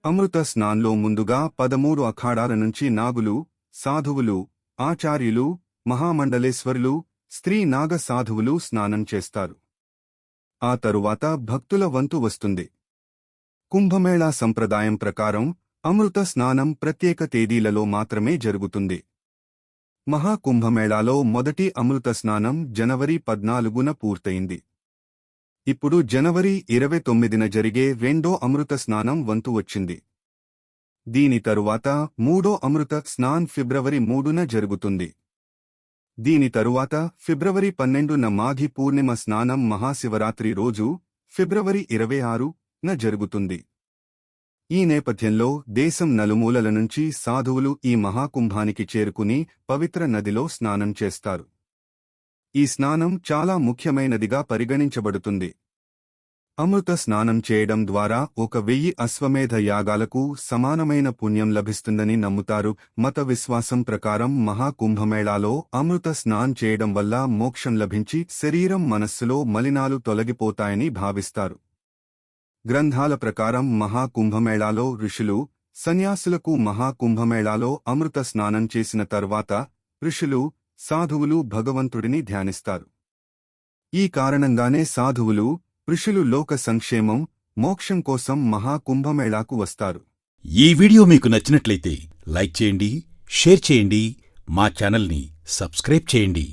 అమృత స్నాన్లో ముందుగా 13 అఖాడాల నుంచి నాగులు, సాధువులు, ఆచార్యులు, మహామండలేశ్వరులు, స్త్రీ నాగ సాధువులు స్నానం చేస్తారు. ఆ తరువాత భక్తుల వంతు వస్తుంది. కుంభమేళా సంప్రదాయం ప్రకారం అమృత స్నానం ప్రత్యేక తేదీలలో మాత్రమే జరుగుతుంది. మహాకుంభమేళాలో మొదటి అమృత స్నానం జనవరి 14న పూర్తయింది. ఇప్పుడు జనవరి 29న జరిగే రెండో అమృత స్నానం వంతు వచ్చింది. దీని తరువాత మూడో అమృత స్నాన్ ఫిబ్రవరి 3న జరుగుతుంది. దీని తరువాత ఫిబ్రవరి 12న మాఘి పూర్ణిమ స్నానం మహాశివరాత్రి రోజు ఫిబ్రవరి 26న జరుగుతుంది. ఈ నేపథ్యంలో దేశం నలుమూలల నుంచి సాధువులు ఈ మహాకుంభానికి చేరుకుని పవిత్ర నదిలో స్నానం చేస్తారు. ఈ స్నానం చాలా ముఖ్యమైనదిగా పరిగణించబడుతుంది. అమృత స్నానం చేయడం ద్వారా 1000 అశ్వమేధ యాగాలకు సమానమైన పుణ్యం లభిస్తుందని నమ్ముతారు. మత విశ్వాసం ప్రకారం మహాకుంభమేళాలో అమృత స్నానం చేయడం వల్ల మోక్షం లభించి శరీరం మనస్సులో మలినాలు తొలగిపోతాయని భావిస్తారు. గ్రంథాల ప్రకారం మహాకుంభమేళాలో ఋషులు, సన్యాసులకు మహాకుంభమేళాలో అమృత స్నానం చేసిన తర్వాత ఋషులు, సాధువులు భగవంతుడిని ధ్యానిస్తారు. ఈ కారణంగానే సాధువులు, ఋషులు లోక సంక్షేమం, మోక్షం కోసం మహాకుంభమేళాకు వస్తారు. ఈ వీడియో మీకు నచ్చినట్లయితే లైక్ చేయండి, షేర్ చేయండి, మా ఛానల్ని సబ్స్క్రైబ్ చేయండి.